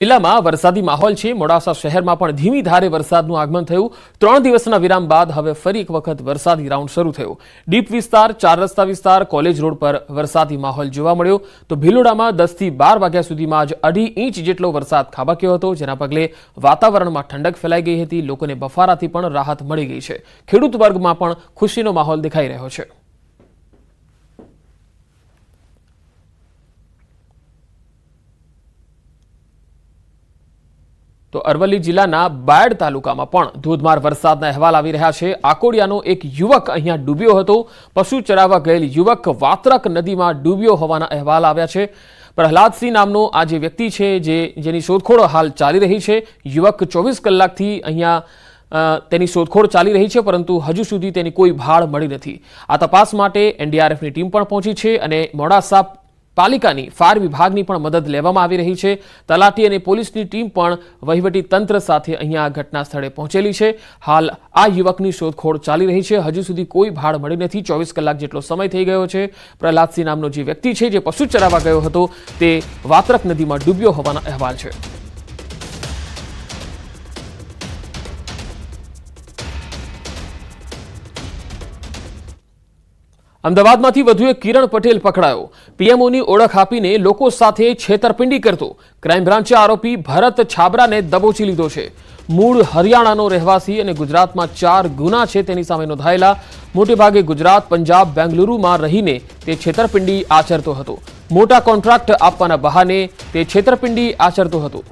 જિલ્લામાં વરસાદી માહોલ છે। મોડાસા શહેરમાં પણ ધીમી ધારે વરસાદનું આગમન થયું। 3 દિવસના વિરામ બાદ હવે ફરી એક વખત વરસાદી રાઉન્ડ શરૂ થયો। ડીપ વિસ્તાર, 4 રસ્તા વિસ્તાર, કોલેજ રોડ પર વરસાદી માહોલ જોવા મળ્યો। તો ભિલોડામાં 10 થી 12 વાગ્યા સુધીમાં જ 2.5 ઇંચ જેટલો વરસાદ ખાબક્યો હતો, જેના પગલે વાતાવરણમાં ઠંડક ફેલાઈ ગઈ હતી। લોકોને બફારાથી પણ રાહત મળી ગઈ છે। ખેડૂત વર્ગમાં પણ ખુશીનો માહોલ દેખાઈ રહ્યો છે। તો અરવલ્લી જિલ્લાના બાયડ તાલુકામાં પણ ધોધમાર વરસાદના અહેવાલ આવી રહ્યા છે। આકોડિયાનો એક યુવક અહીંયા ડૂબ્યો હતો। પશુ ચરાવવા ગયેલ યુવક વાત્રક નદીમાં ડૂબ્યો હોવાના અહેવાલ આવ્યા છે। પ્રહલાદસિંહ નામનો આ જે વ્યક્તિ છે જેની શોધખોળ હાલ ચાલી રહી છે। યુવક 24 કલાકથી અહીંયા તેની શોધખોળ ચાલી રહી છે, પરંતુ હજુ સુધી તેની કોઈ ભાળ મળી નથી। આ તપાસ માટે એનડીઆરએફની ટીમ પણ પહોંચી છે અને મોડાસા પાલિકાની ફાયર વિભાગની પણ મદદ લેવામાં આવી રહી છે। તલાટી અને પોલીસની ટીમ પણ વહીવટી તંત્ર સાથે અહીંયા ઘટના સ્થળે પહોંચેલી છે। હાલ આ યુવકની શોધખોળ ચાલી રહી છે। હજુ સુધી કોઈ ભાળ મળી નથી। 24 કલાક જેટલો સમય થઈ ગયો છે। પ્રહલાદસિંહ નામનો જે વ્યક્તિ છે જે પશુ ચરાવવા ગયો હતો તે વાત્રક નદીમાં ડૂબ્યો હોવાના અહેવાલ છે। અમદાવાદમાંથી વધુ એક કિરણ પટેલ પકડાયો। પીએમઓની ઓળખ આપીને લોકો સાથે છેતરપિંડી કરતો ક્રાઇમ બ્રાન્ચે આરોપી ભરત છાબરાને દબોચી લીધો છે। મૂળ હરિયાણાનો રહેવાસી અને ગુજરાતમાં 4 ગુના છે તેની સામે નોંધાયેલા। મોટેભાગે ગુજરાત, પંજાબ, બેંગલુરુમાં રહીને તે છેતરપિંડી આચરતો હતો। મોટા કોન્ટ્રાક્ટ આપવાના બહાને તે છેતરપિંડી આચરતો હતો।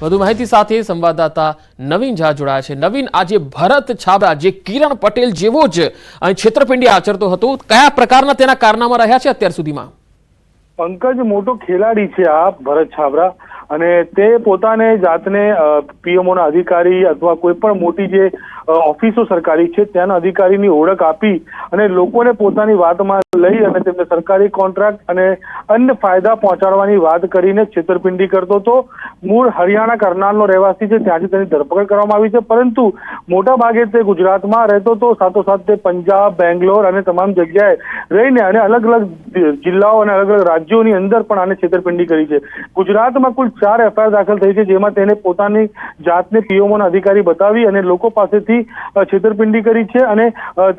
વધુ માહિતી સાથે સંવાદદાતા નવીન ઝા જોડાયા છે। નવીન, આજે ભરત છાબરા જે કિરણ પટેલ જેવો જ છેતરપિંડી આચરતો હતો, કયા પ્રકારના તેના કારનામા રહ્યા છે અત્યાર સુધીમાં? પંકજ, મોટો ખેલાડી છે આ ભરત છાબરા અને તે પોતાને જાતને પીએમઓના અધિકારી અથવા કોઈ પણ મોટી જે ઓફિસો સરકારી છે ત્યાંના અધિકારીની ઓળખ આપી અને લોકોને પોતાની વાતમાં લઈ અને તેમને સરકારી કોન્ટ્રાક્ટ અને અન્ય ફાયદા પહોંચાડવાની વાત કરીને છેતરપિંડી કરતો હતો। મૂળ હરિયાણા કરનાલનો રહેવાસી છે, ત્યાંથી તેની ધરપકડ કરવામાં આવી છે, પરંતુ મોટા ભાગે તે ગુજરાતમાં રહેતો હતો, સાથોસાથ તે પંજાબ, બેંગ્લોર અને તમામ જગ્યાએ રહીને અને અલગ અલગ જિલ્લાઓ અને અલગ અલગ રાજ્યોની અંદર પણ આને છેતરપિંડી કરી છે। ગુજરાતમાં કુલ 4 એફઆઈઆર દાખલ થઈ છે, જેમાં તેને પોતાની જાતને પીએમઓના અધિકારી બતાવી અને લોકો પાસેથી છેતરપિંડી કરી છે અને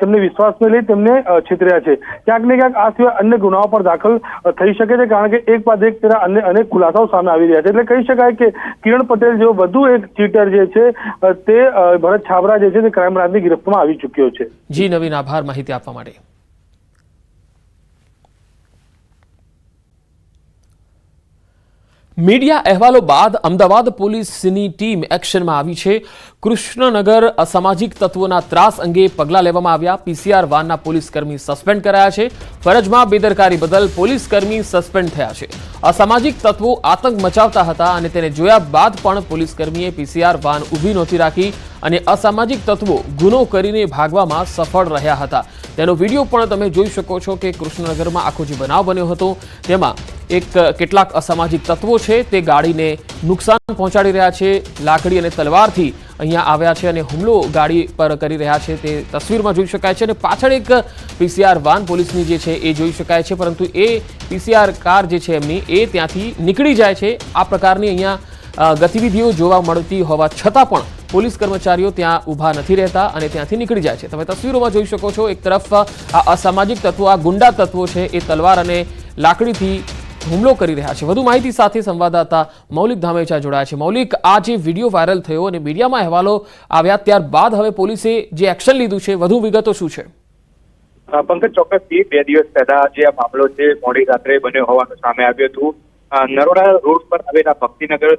તેમને વિશ્વાસમાં લઈ તેમને છેતર્યા છે। ક્યાંક ને ક્યાંક આ સિવાય અન્ય ગુનાઓ પણ દાખલ થઈ શકે છે, કારણ કે એક બાદ એક તેના અનેક ખુલાસાઓ સામે આવી રહ્યા છે। એટલે કહી શકાય કે કિરણ પટેલ જેવો વધુ એક ચીટર જે છે તે ભરત છાબરા જે છે તે ક્રાઇમ બ્રાન્ચની ગિરફ્તમાં આવી ચૂક્યો છે। જી નવીન, આભાર માહિતી આપવા માટે। મીડિયા અહેવાલો બાદ અમદાવાદ પોલીસની ટીમ એક્શનમાં આવી છે। કૃષ્ણનગર અસામાજિક તત્વોના ત્રાસ અંગે પગલાં લેવામાં આવ્યા। પીસીઆર વાનના પોલીસકર્મી સસ્પેન્ડ કરાયા છે। ફરજમાં બેદરકારી બદલ પોલીસકર્મી સસ્પેન્ડ થયા છે। અસામાજિક તત્વો આતંક મચાવતા હતા અને તેને જોયા બાદ પણ પોલીસકર્મીએ પીસીઆર વાન ઊભી નહોતી રાખી અને અસામાજિક તત્વો ગુનો કરીને ભાગવામાં સફળ રહ્યા હતા। તેનો વિડીયો પણ તમે જોઈ શકો છો કે કૃષ્ણનગરમાં આખો જે બનાવ બન્યો હતો તેમાં કેટલાક અસામાજિક તત્વો છે તે ગાડીને નુકસાન પહોંચાડી રહ્યા છે। લાકડી અને તલવારથી અહીંયા આવ્યા છે અને હુમલો ગાડી પર કરી રહ્યા છે, તે તસવીરમાં જોઈ શકાય છે। અને પાછળ એક પીસીઆર વાન પોલીસની જે છે એ જોઈ શકાય છે, પરંતુ એ પીસીઆર કાર જે છે એમની એ ત્યાંથી નીકળી જાય છે। આ પ્રકારની અહીંયા ગતિવિધિઓ જોવા મળતી હોવા છતાં પણ પોલીસ કર્મચારીઓ ત્યાં ઊભા નથી રહેતા અને ત્યાંથી નીકળી જાય છે। તમે તસવીરોમાં જોઈ શકો છો, એક તરફ આ અસામાજિક તત્વો, આ ગુંડા તત્વો છે એ તલવાર અને લાકડીથી હુમલો કરી રહ્યા છે। વધુ માહિતી સાથે સંવાદદાતા મૌલિક ધામેચા જોડાયા છે। મૌલિક, આ જે વિડીયો વાયરલ થયો અને મીડિયામાં અહેવાલો આવ્યા ત્યારબાદ હવે પોલીસે જે એક્શન લીધું છે, વધુ વિગતો શું છે? પંકજ, ચોક્કસથી 2 દિવસ પહેલા જે આ મામલો છે મોડી રાત્રે બન્યો હોવાનું સામે આવ્યું હતું। નરોડા રોડ પર આવેલા ભક્તિનગર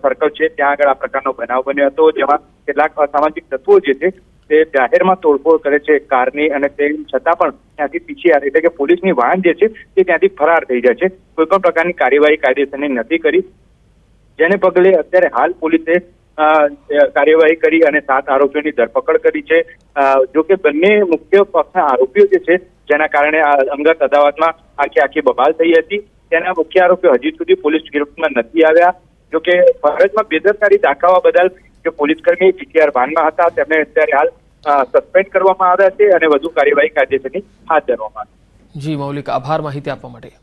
સર્કલ છે ત્યાં આગળ આ પ્રકારનો બનાવ બન્યો હતો, જેમાં કેટલાક અસામાજિક તત્વો જે છે તે જાહેરમાં તોડફોડ કરે છે કારની અને તેમ છતાં પણ ત્યાંથી પીછીહાર એટલે કે પોલીસની વાહન જે છે તે ત્યાંથી ફરાર થઈ જાય છે। કોઈ પણ પ્રકારની કાર્યવાહી કાયદેસરની નથી કરી, જેને પગલે અત્યારે હાલ પોલીસે કાર્યવાહી કરી અને 7 આરોપીઓની ધરપકડ કરી છે। જો કે બંને મુખ્ય પક્ષના આરોપીઓ જે છે જેના કારણે આ અંગત અદાવતમાં આખી બબાલ થઈ હતી, તેના મુખ્ય આરોપીઓ હજી સુધી પોલીસ ગિરફ્તમાં નથી આવ્યા। જો કે ફરજમાં બેદરકારી દાખવવા બદલ જે પોલીસકર્મી પીસીઆર વાનમાં હતા તેમને અત્યારે હાલ સસ્પેન્ડ કરવામાં આવ્યા છે અને વધુ કાર્યવાહી કાયદેસરની હાથ ધરવામાં આવી। જી મૌલિક, આભાર માહિતી આપવા માટે।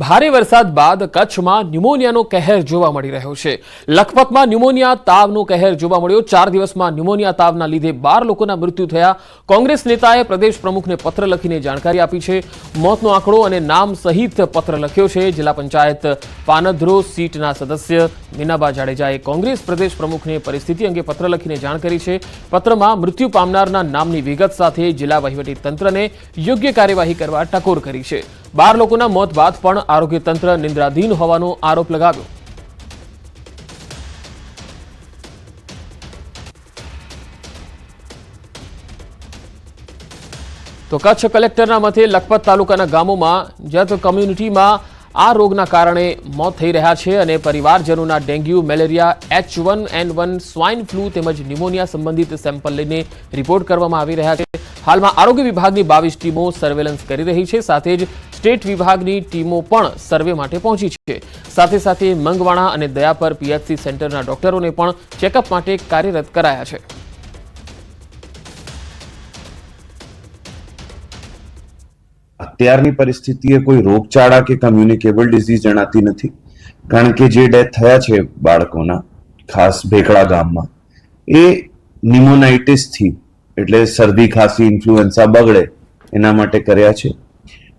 ભારે વરસાદ બાદ કચ્છમાં ન્યુમોનિયાનો કહેર જોવા મળી રહ્યો છે. લખપતમાં ન્યુમોનિયા તાવનો કહેર જોવા મળ્યો. 4 દિવસમાં ન્યુમોનિયા તાવના લીધે 12 લોકોના મૃત્યુ થયા. કોંગ્રેસ નેતાએ પ્રદેશ પ્રમુખને પત્ર લખીને જાણકારી આપી છે. મોતનો આંકડો અને નામ સહિત પત્ર લખ્યો છે. જિલ્લા પંચાયત પાનધ્રો સીટના સદસ્ય મીનાબા જાડેજાએ કોંગ્રેસ પ્રદેશ પ્રમુખને પરિસ્થિતિ અંગે પત્ર લખીને જાણ કરી છે. પત્રમાં મૃત્યુ પામનારના નામની વિગત સાથે જિલ્લા વહીવટી તંત્રને યોગ્ય કાર્યવાહી કરવા ટકોર કરી છે. 12 લોકોના મોત બાદ પણ આરોગ્ય તંત્ર નિંદ્રાધીન હોવાનો આરોપ લગાવ્યો. તો કચ્છ કલેક્ટરના મતે લખપત તાલુકાના ગામોમાં જત કમ્યુનિટીમાં આ રોગના કારણે મોત થઈ રહ્યા છે અને પરિવારજનોના dengue, malaria, H1N1, swine flu તેમજ ન્યુમોનિયા સંબંધિત સેમ્પલ લઈને રિપોર્ટ કરવામાં આવી રહ્યા છે. હાલમાં આરોગ્ય વિભાગની 22 ટીમો સર્વેલન્સ કરી રહી છે. સાથે જ સ્ટેટ વિભાગની ટીમો પણ સર્વે માટે પહોંચી છે. સાથે સાથે મંગવાણા અને દયાપર PHC સેન્ટરના ડોક્ટરોને પણ ચેકઅપ માટે કાર્યરત કરાયા છે. અત્યારની પરિસ્થિતિએ કોઈ રોગચાળા કે કમ્યુનિકેબલ ડિઝીઝ જણાતી નથી, કારણ કે જે ડેથ થયા છે બાળકોના, ખાસ ભેખડા ગામમાં, એ ન્યુમોનાઇટિસથી એટલે શરદી, ખાંસી, ઇન્ફ્લુએન્ઝા બગડે એના માટે કર્યા છે.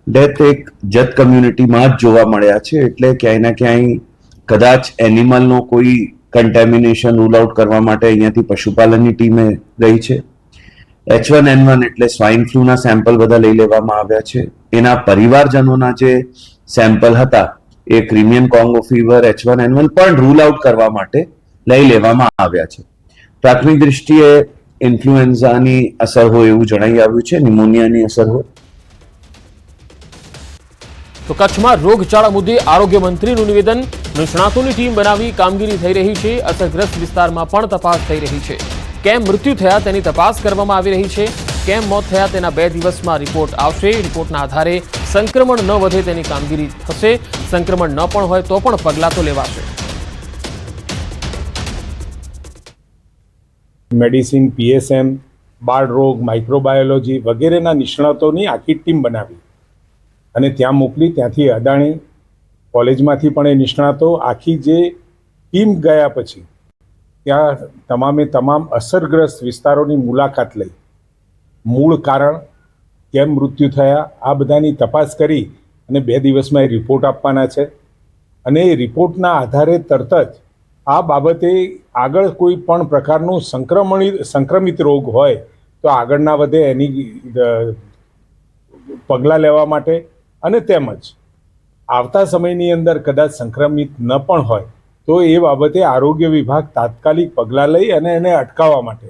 ડેથ એક જત કમ્યુનિટીમાં જ જોવા મળ્યા છે, એટલે ક્યાંય ના ક્યાંય કદાચ એનિમલનો કોઈ કન્ટેમિનેશન રૂલ આઉટ કરવા માટે અહીંયાથી પશુપાલનની ટીમે ગઈ છે. H1N1 એટલે સ્વાઇન ફ્લૂના સેમ્પલ બધા લઈ લેવામાં આવ્યા છે. એના પરિવારજનોના જે સેમ્પલ હતા એ ક્રિમિયન કોંગો ફીવર, H1N1 પણ રૂલ આઉટ કરવા માટે લઈ લેવામાં આવ્યા છે. પ્રાથમિક દૃષ્ટિએ ઇન્ફ્લુએન્ઝાની અસર હોય એવું જણાઈ આવ્યું છે, ન્યુમોનિયાની અસર હોય. તો કચ્છમાં રોગચાળા મુદ્દે આરોગ્ય મંત્રીનું નિવેદન. નિષ્ણાતોની ટીમ બનાવી કામગીરી થઈ રહી છે. અસરગ્રસ્ત વિસ્તારમાં પણ તપાસ થઈ રહી છે. કેમ મૃત્યુ થયા તેની તપાસ કરવામાં આવી રહી છે. કેમ મોત થયા તેના 2 દિવસમાં રિપોર્ટ આવશે. રિપોર્ટના આધારે સંક્રમણ ન વધે તેની કામગીરી થશે. સંક્રમણ ન પણ હોય તો પણ પગલાં તો લેવાશે. મેડિસિન, PSM, બાળ રોગ, માઇક્રોબાયોલોજી વગેરેના નિષ્ણાતોની આખી ટીમ બનાવી અને ત્યાં મોકલી. ત્યાંથી અદાણી કોલેજમાંથી પણ એ નિષ્ણાતો આખી જે ટીમ ગયા પછી ત્યાં તમામે તમામ અસરગ્રસ્ત વિસ્તારોની મુલાકાત લઈ મૂળ કારણ, કેમ મૃત્યુ થયા, આ બધાની તપાસ કરી અને 2 દિવસમાં એ રિપોર્ટ આપવાના છે. અને એ રિપોર્ટના આધારે તરત જ આ બાબતે આગળ કોઈ પણ પ્રકારનું સંક્રમિત રોગ હોય તો આગળ ના વધે એની પગલાં લેવા માટે, અને તેમજ આવતા સમયની અંદર કદાચ સંક્રમિત ન પણ હોય તો એ બાબતે આરોગ્ય વિભાગ તાત્કાલિક પગલાં લઈ અને એને અટકાવવા માટે.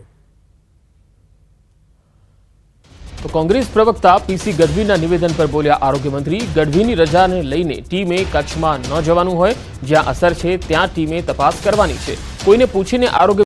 તો કોંગ્રેસ પ્રવક્તા PC ગઢવીના નિવેદન પર બોલ્યા આરોગ્ય મંત્રી. ગઢવીની રજાને લઈને ટીમે કચ્છમાં ન જવાનું હોય. જ્યાં અસર છે ત્યાં ટીમે તપાસ કરવાની છે. કોઈને પૂછીને આરોગ્ય